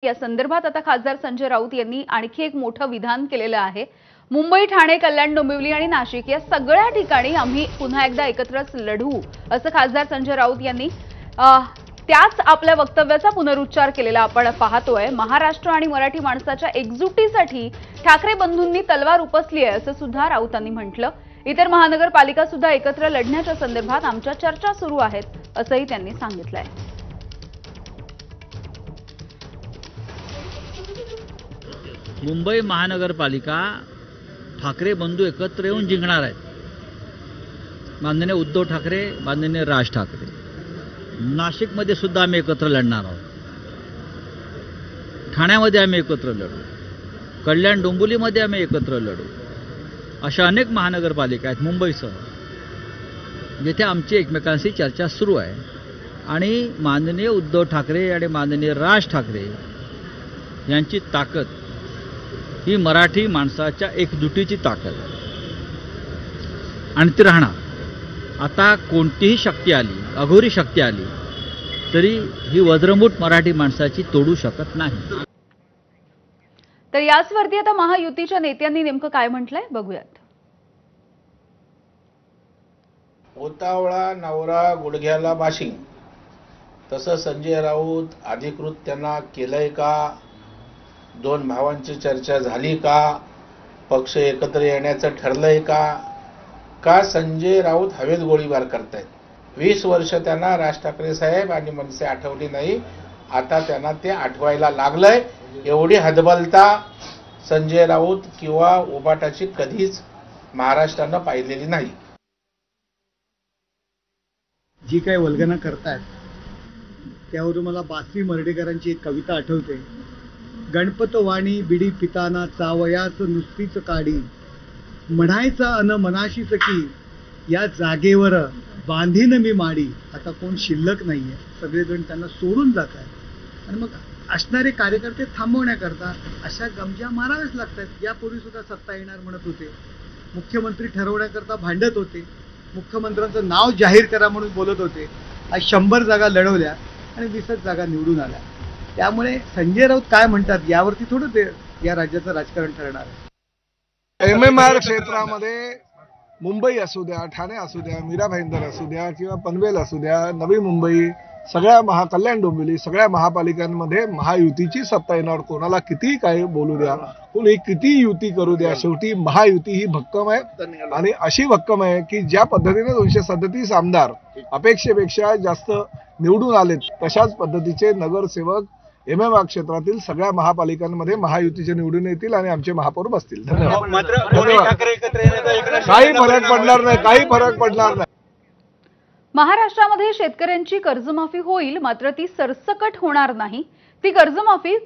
या संदर्भात आता खासदार संजय राऊत यांनी आणखी एक मोठं विधान केलेलं आहे। मुंबई, ठाणे, कल्याण, डोंबिवली आणि नाशिक या सगळ्या ठिकाणी आम्ही पुन्हा एकदा एकत्रच लढू असं खासदार संजय राऊत यांनी त्याच आपल्या वक्तव्याचा पुनरुच्चार केलेला आपण पाहतोय। महाराष्ट्र आणि मराठी माणसाच्या एकजुटीसाठी ठाकरे बंधूंनी तलवार उपसली आहे असं सुद्धा राऊतांनी म्हटलं। इतर महानगरपालिका सुद्धा एकत्र लढण्याच्या संदर्भात आमच्या चर्चा सुरू आहेत असंही त्यांनी सांगितलंय। मुंबई महानगरपालिका ठाकरे बंधू एकत्र येऊन जिंकणार आहेत। माननीय उद्धव ठाकरे, माननीय राज ठाकरे। नाशिकमध्ये सुद्धा आम्ही एकत्र लढणार आहोत। ठाण्यामध्ये आम्ही एकत्र लढू, कल्याण डोंबिवलीमध्ये आम्ही एकत्र लढू। अशा अनेक महानगरपालिका आहेत मुंबईसह, जिथे आमची एकमेकांशी चर्चा सुरू आहे आणि माननीय उद्धव ठाकरे आणि माननीय राज ठाकरे यांची ताकद ही मराठी माणसाच्या एकजुटीची ताकद आहे आणि ती राहणार। आता कोणतीही शक्ती आली, अघोरी शक्ती आली तरी ही वज्रमूठ मराठी माणसाची तोडू शकत नाही। तर याचवरती आता महायुतीच्या नेत्यांनी नेमकं काय म्हटलंय बघूयात। ओतावळा नवरा गुडघ्याला बाशिंग, तसं संजय राऊत अधिकृत त्यांना केलंय का? दोन भावांची चर्चा झाली का? पक्ष एकत्र येण्याचं ठरलंय का? का संजय राऊत हवेत गोळीबार करतायत? 20 वर्ष त्यांना राज ठाकरे साहेब आणि मनसे आठवली नाही, आता त्यांना ते आठवायला लागलंय। एवढी हतबलता संजय राऊत किंवा उबाटाची कधीच महाराष्ट्रानं पाहिलेली नाही। जी काय वल्गना करतायत त्यावरून मला बासरी मर्ढेकरांची एक कविता आठवते। गणपत वाणी बिडी पिताना चावयाच नुसतीच काडी, म्हणायचं अन मनाशीच की या जागेवर बांधीन मी माडी। आता कोण शिल्लक नाहीये, सगळेजण त्यांना सोडून जात आहेत आणि मग असणारे कार्यकर्ते थांबवण्याकरता अशा गमजा माराव्याच लागतात। यापूर्वी सुद्धा सत्ता येणार म्हणत होते, मुख्यमंत्री ठरवण्याकरता भांडत होते, मुख्यमंत्र्यांचं नाव जाहीर करा म्हणून बोलत होते। आज 100 जागा लढवल्या आणि 20 जागा निवडून आल्या। त्यामुळे संजय राऊत काय म्हणतात यावरती थोडं ते या राज्याचं राजकारण ठरणार आहे। MMR क्षेत्रामध्ये मुंबई असू द्या, ठाणे असू द्या, मीरा भाईंदर असू द्या किंवा पनवेल असू द्या, नवी मुंबई, सगळ्या कल्याण डोंबिवली सगळ्या महापालिकांमध्ये महायुतीची सत्ता येणार। कोणाला किती काय बोलू द्या, कोणी किती युती करू द्या, शेवटी महायुती ही भक्कम आहे आणि अशी भक्कम आहे की ज्या पद्धतीने 237 आमदार अपेक्षेपेक्षा जास्त निवडून आलेत, तशाच पद्धतीचे नगरसेवक MMR क्षेत्रातील सगळ्या महापालिकांमध्ये महायुतीचे निवडून येतील आणि आमचे महापौर बसतील। धन्यवाद। काही फरक पडणार नाही, काही फरक पडणार नाही। महाराष्ट्रामध्ये शेतकऱ्यांची कर्जमाफी होईल, मात्र ती सरसकट होणार नाही। ती कर्जमाफी